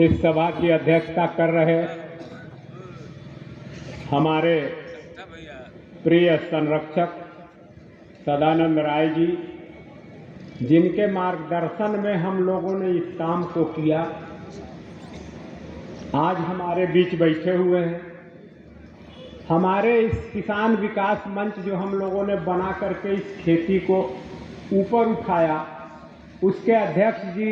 इस सभा की अध्यक्षता कर रहे हमारे प्रिय संरक्षक सदानंद राय जी, जिनके मार्गदर्शन में हम लोगों ने इस काम को किया, आज हमारे बीच बैठे हुए हैं। हमारे इस किसान विकास मंच जो हम लोगों ने बना करके इस खेती को ऊपर उठाया, उसके अध्यक्ष जी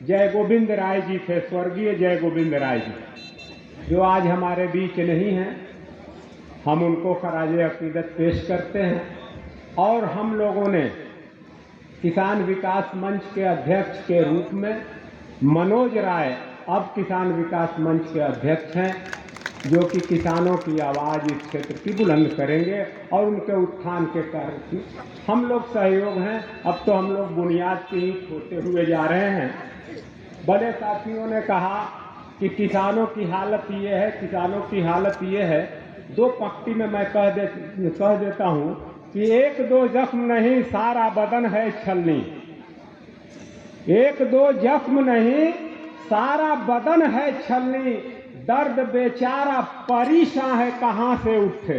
जय गोविंद राय जी थे, स्वर्गीय जय गोविंद राय जी, जो आज हमारे बीच नहीं हैं। हम उनको खराजे अकीदत पेश करते हैं। और हम लोगों ने किसान विकास मंच के अध्यक्ष के रूप में मनोज राय अब किसान विकास मंच के अध्यक्ष हैं, जो कि किसानों की आवाज़ इस क्षेत्र की बुलंद करेंगे और उनके उत्थान के कार्य की हम लोग सहयोग हैं। अब तो हम लोग बुनियाद की ईंट होते हुए जा रहे हैं। बड़े साथियों ने कहा कि किसानों की हालत ये है, किसानों की हालत ये है। दो पंक्ति में मैं कह देता हूँ कि एक दो जख्म नहीं सारा बदन है छलनी, एक दो जख्म नहीं सारा बदन है छलनी, दर्द बेचारा परेशान है कहाँ से उठे।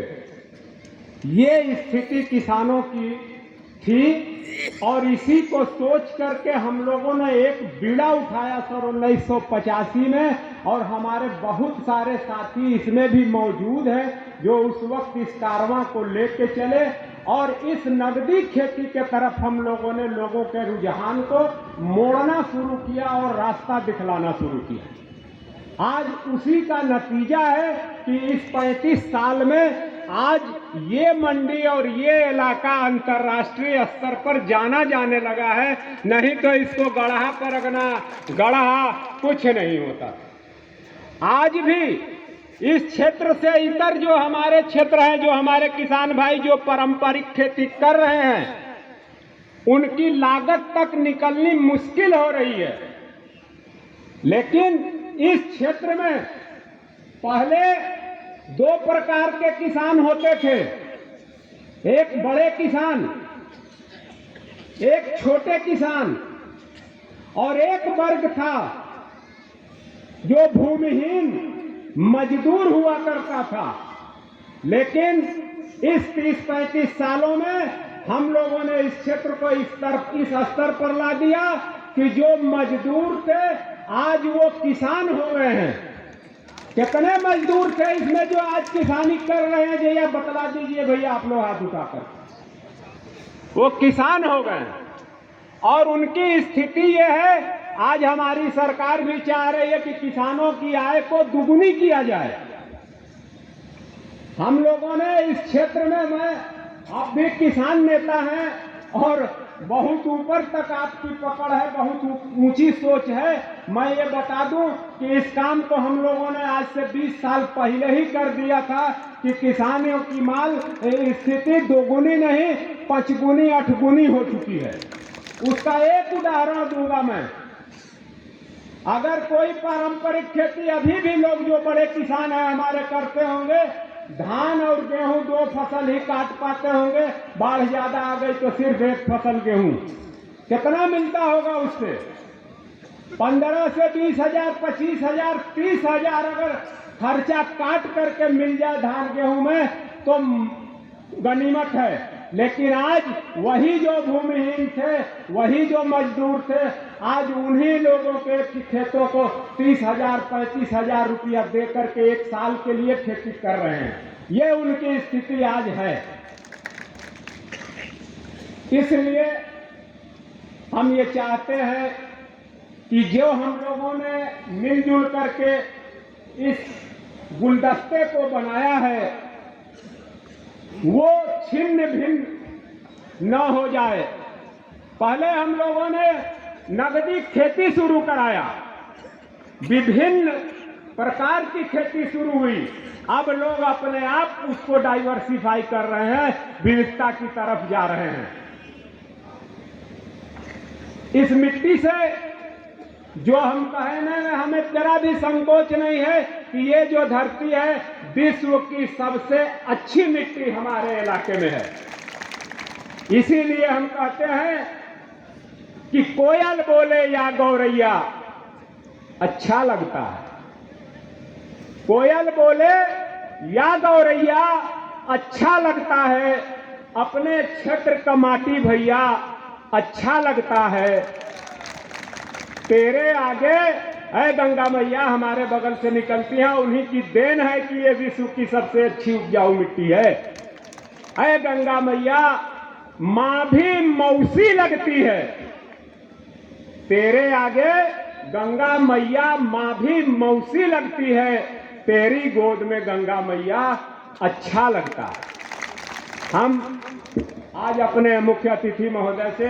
ये स्थिति किसानों की थी और इसी को सोच करके हम लोगों ने एक बीड़ा उठाया सर 1985 में, और हमारे बहुत सारे साथी इसमें भी मौजूद हैं जो उस वक्त इस कारवां को लेके चले और इस नगदी खेती के तरफ हम लोगों ने लोगों के रुझान को मोड़ना शुरू किया और रास्ता दिखलाना शुरू किया। आज उसी का नतीजा है कि इस 35 साल में आज ये मंडी और ये इलाका अंतर्राष्ट्रीय स्तर पर जाना जाने लगा है। नहीं तो इसको गढ़ा पर रखना, गढ़ा कुछ नहीं होता। आज भी इस क्षेत्र से इतर जो हमारे क्षेत्र हैं, जो हमारे किसान भाई जो पारंपरिक खेती कर रहे हैं, उनकी लागत तक निकलनी मुश्किल हो रही है। लेकिन इस क्षेत्र में पहले दो प्रकार के किसान होते थे, एक बड़े किसान, एक छोटे किसान, और एक वर्ग था जो भूमिहीन मजदूर हुआ करता था। लेकिन इस 30-35 सालों में हम लोगों ने इस क्षेत्र को इस स्तर पर ला दिया कि जो मजदूर थे आज वो किसान हो गए हैं। कितने मजदूर थे इसमें जो आज किसानी कर रहे हैं, ये बतला दीजिए भैया आप लोग हाथ उठाकर। वो किसान हो गए और उनकी स्थिति ये है, आज हमारी सरकार भी चाह रही है कि किसानों की आय को दुगुनी किया जाए। हम लोगों ने इस क्षेत्र में, मैं आप भी किसान नेता हैं और बहुत ऊपर तक आपकी पकड़ है, बहुत ऊंची सोच है। मैं ये बता दूं कि इस काम को हम लोगों ने आज से 20 साल पहले ही कर दिया था कि किसानों की माल स्थिति दोगुनी नहीं 5 गुनी 8 गुनी हो चुकी है। उसका एक उदाहरण दूंगा मैं। अगर कोई पारंपरिक खेती अभी भी लोग जो बड़े किसान हैं हमारे करते होंगे, धान और गेहूं 2 फसल ही काट पाते होंगे, बाढ़ ज्यादा आ गई तो सिर्फ 1 फसल गेहूं। कितना मिलता होगा उससे? 15 से 20 हजार, 25 हजार, 30 हजार अगर खर्चा काट करके मिल जाए धान गेहूं में तो गनीमत है। लेकिन आज वही जो भूमिहीन थे, वही जो मजदूर थे, आज उन्हीं लोगों के खेतों को 30 हजार 35 हजार रुपया दे करके 1 साल के लिए खेती कर रहे हैं। ये उनकी स्थिति आज है। इसलिए हम ये चाहते हैं कि जो हम लोगों ने मिलजुल करके इस गुलदस्ते को बनाया है वो छिन्न भिन्न न हो जाए। पहले हम लोगों ने नगदी खेती शुरू कराया, विभिन्न प्रकार की खेती शुरू हुई। अब लोग अपने आप उसको डाइवर्सिफाई कर रहे हैं, विविधता की तरफ जा रहे हैं। इस मिट्टी से जो हम कहने में हमें जरा भी संकोच नहीं है कि ये जो धरती है विश्व की सबसे अच्छी मिट्टी हमारे इलाके में है। इसीलिए हम कहते हैं कि कोयल बोले या गौरैया, अच्छा लगता है। कोयल बोले या गौरैया अच्छा लगता है, अपने क्षेत्र का माटी भैया अच्छा लगता है। तेरे आगे है गंगा मैया हमारे बगल से निकलती हैं, उन्हीं की देन है कि ये विश्व की सबसे अच्छी उपजाऊ मिट्टी है। गंगा मैया माँ भी मौसी लगती है, तेरे आगे गंगा मैया माँ भी मौसी लगती है, तेरी गोद में गंगा मैया अच्छा लगता है। हम आज अपने मुख्य अतिथि महोदय से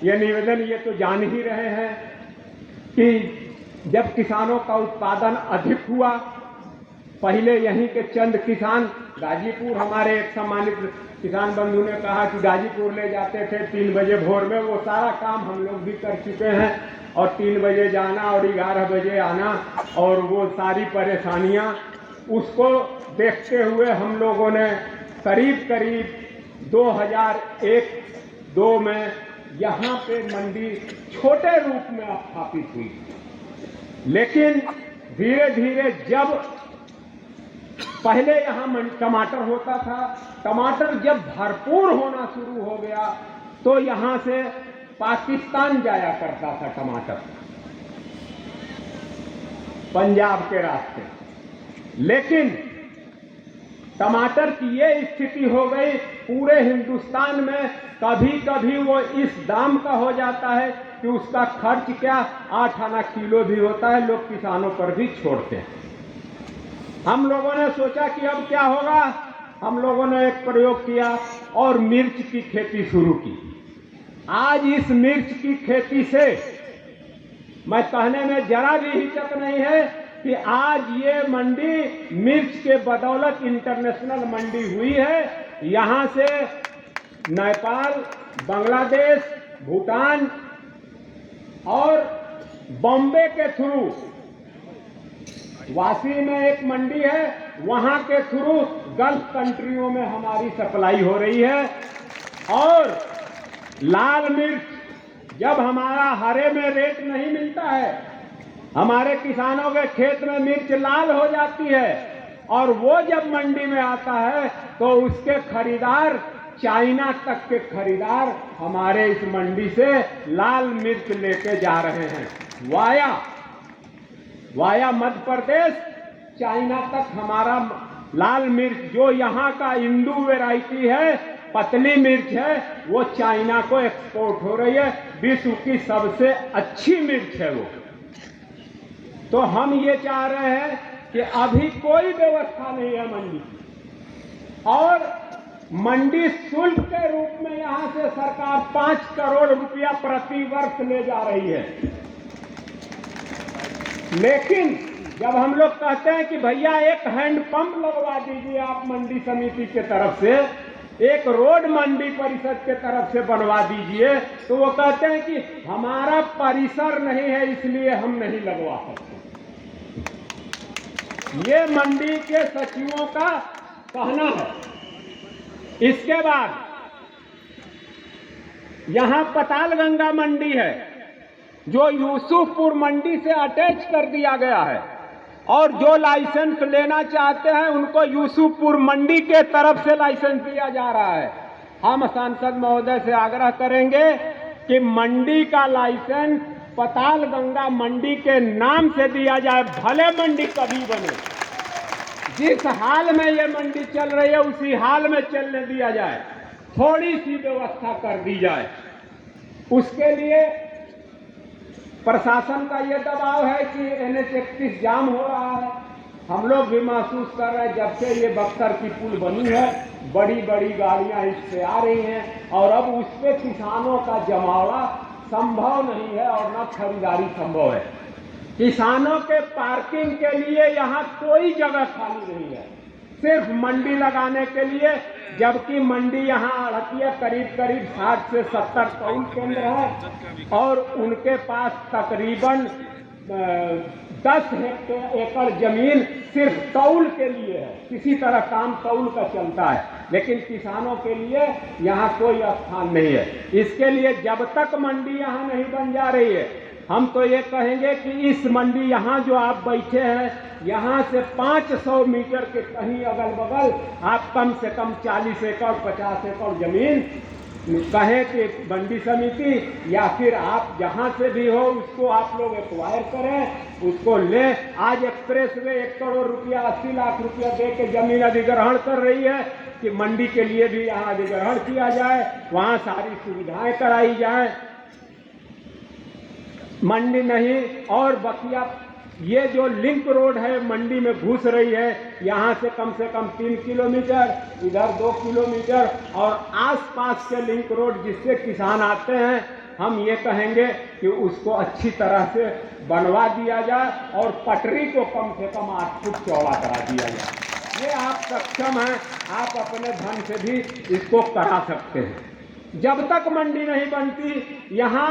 ये निवेदन, ये तो जान ही रहे हैं कि जब किसानों का उत्पादन अधिक हुआ, पहले यहीं के चंद किसान गाजीपुर, हमारे एक सम्मानित किसान बंधु ने कहा कि गाजीपुर ले जाते थे 3 बजे भोर में, वो सारा काम हम लोग भी कर चुके हैं, और 3 बजे जाना और 11 बजे आना, और वो सारी परेशानियां, उसको देखते हुए हम लोगों ने करीब करीब 2001-2 में यहाँ पे मंडी छोटे रूप में स्थापित हुई। लेकिन धीरे धीरे जब पहले यहाँ टमाटर होता था, टमाटर जब भरपूर होना शुरू हो गया तो यहाँ से पाकिस्तान जाया करता था टमाटर, पंजाब के रास्ते। लेकिन टमाटर की ये स्थिति हो गई पूरे हिंदुस्तान में, कभी कभी वो इस दाम का हो जाता है कि उसका खर्च क्या 8 आना किलो भी होता है, लोग किसानों पर भी छोड़ते हैं। हम लोगों ने सोचा कि अब क्या होगा, हम लोगों ने एक प्रयोग किया और मिर्च की खेती शुरू की। आज इस मिर्च की खेती से मैं कहने में जरा भी हिचक नहीं है कि आज ये मंडी मिर्च के बदौलत इंटरनेशनल मंडी हुई है। यहाँ से नेपाल, बांग्लादेश, भूटान और बॉम्बे के थ्रू, वासी में एक मंडी है, वहां के थ्रू गल्फ कंट्रियों में हमारी सप्लाई हो रही है। और लाल मिर्च जब हमारा हरे में रेट नहीं मिलता है, हमारे किसानों के खेत में मिर्च लाल हो जाती है, और वो जब मंडी में आता है तो उसके खरीदार, चाइना तक के खरीदार हमारे इस मंडी से लाल मिर्च लेके जा रहे हैं। वाया मध्य प्रदेश चाइना तक हमारा लाल मिर्च, जो यहाँ का इंडू वैरायटी है, पतली मिर्च है, वो चाइना को एक्सपोर्ट हो रही है। विश्व की सबसे अच्छी मिर्च है वो। तो हम ये चाह रहे हैं कि अभी कोई व्यवस्था नहीं है मंडी की, और मंडी शुल्क के रूप में यहाँ से सरकार 5 करोड़ रुपया प्रति वर्ष ले जा रही है। लेकिन जब हम लोग कहते हैं कि भैया एक हैंड पंप लगवा दीजिए आप मंडी समिति के तरफ से, एक रोड मंडी परिषद के तरफ से बनवा दीजिए, तो वो कहते हैं कि हमारा परिसर नहीं है इसलिए हम नहीं लगवा सकते। ये मंडी के सचिवों का कहना है। इसके बाद यहां पतालगंगा मंडी है, जो यूसुफपुर मंडी से अटैच कर दिया गया है, और जो लाइसेंस लेना चाहते हैं उनको यूसुफपुर मंडी के तरफ से लाइसेंस दिया जा रहा है। हम सांसद महोदय से आग्रह करेंगे कि मंडी का लाइसेंस पतालगंगा मंडी के नाम से दिया जाए, भले मंडी कभी बने, जिस हाल में ये मंडी चल रही है उसी हाल में चलने दिया जाए, थोड़ी सी व्यवस्था कर दी जाए। उसके लिए प्रशासन का ये दबाव है कि NH-31 जाम हो रहा है। हम लोग भी महसूस कर रहे हैं, जब से ये बक्सर की पुल बनी है, बड़ी बड़ी गाड़ियां इस पे आ रही हैं, और अब उस पे किसानों का जमावड़ा संभव नहीं है और न खरीदारी संभव है। किसानों के पार्किंग के लिए यहाँ कोई जगह खाली नहीं है, सिर्फ मंडी लगाने के लिए, जबकि मंडी यहाँ अड़तिया करीब 60 से 70 तौल केंद्र है, और उनके पास तकरीबन 10 एकड़ जमीन सिर्फ तौल के लिए है। किसी तरह काम तौल का चलता है, लेकिन किसानों के लिए यहाँ कोई स्थान नहीं है। इसके लिए जब तक मंडी यहाँ नहीं बन जा रही है, हम तो ये कहेंगे कि इस मंडी यहाँ जो आप बैठे हैं, यहाँ से 500 मीटर के कहीं अगल बगल आप कम से कम 40 एकड़ 50 एकड़ जमीन कहें कि मंडी समिति या फिर आप जहाँ से भी हो उसको आप लोग एक्वायर करें, उसको ले। आज एक्सप्रेस वे 1 करोड़ रुपया 80 लाख रुपया दे के जमीन अधिग्रहण कर रही है कि मंडी के लिए भी यहाँ अधिग्रहण किया जाए, वहाँ सारी सुविधाएं कराई जाए। मंडी नहीं और बकिया ये जो लिंक रोड है मंडी में घुस रही है, यहाँ से कम 3 किलोमीटर, इधर 2 किलोमीटर और आसपास के लिंक रोड जिससे किसान आते हैं, हम ये कहेंगे कि उसको अच्छी तरह से बनवा दिया जाए और पटरी को कम से कम 8 फुट चौड़ा करा दिया जाए। ये आप सक्षम हैं, आप अपने धन से भी इसको करा सकते हैं। जब तक मंडी नहीं बनती, यहाँ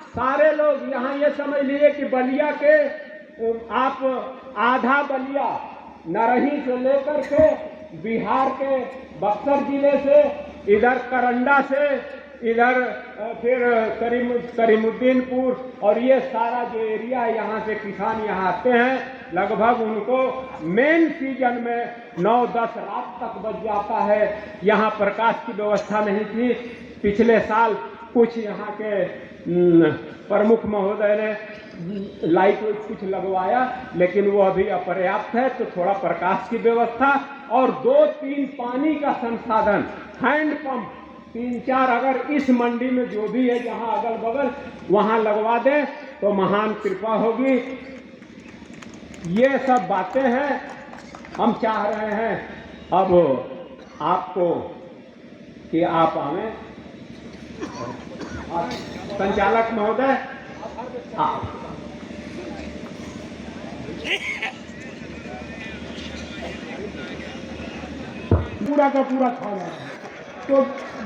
सारे लोग यहाँ ये समझ लीजिए कि बलिया के आप आधा बलिया नरही से लेकर के बिहार के बक्सर जिले से, इधर करंडा से, इधर फिर करीमुद्दीनपुर और ये सारा जो एरिया है यहाँ से किसान यहाँ आते हैं, लगभग उनको मेन सीजन में 9-10 रात तक बच जाता है। यहाँ प्रकाश की व्यवस्था नहीं थी। पिछले साल कुछ यहाँ के प्रमुख महोदय ने लाइट कुछ लगवाया, लेकिन वो अभी अपर्याप्त है, तो थोड़ा प्रकाश की व्यवस्था और 2-3 पानी का संसाधन, हैंडपंप 3-4 अगर इस मंडी में जो भी है जहां अगल बगल वहां लगवा दें तो महान कृपा होगी। ये सब बातें हैं, हम चाह रहे हैं अब आपको कि आप आवें। संचालक महोदय, पूरा का पूरा खा रहा है, तो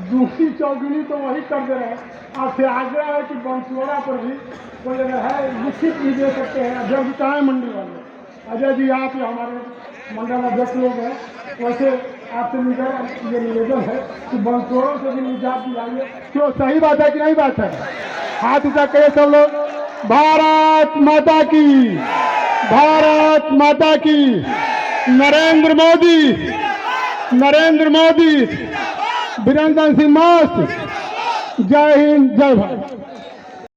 दूसरी चौगुनी तो वही कर दे रहे हैं। आपसे आग्रह है कि बंसवाड़ा पर भी कोई जगह है, निश्चित भी दे सकते हैं। अध्यक्ष कहाँ मंडी वाले अजय जी, आप हमारे मंडल अध्यक्ष लोग हैं, वैसे आपसे ये निवेदन है कि बंसवाड़ों से भी निजात दिलाइए। क्यों, सही बात है कि नहीं बात है? हाथ ऊंचा करिए सब लोग। भारत माता की, भारत माता की। नरेंद्र मोदी, नरेंद्र मोदी, वीरेंद्र सिंह मस्त। जय हिंद, जय भारत।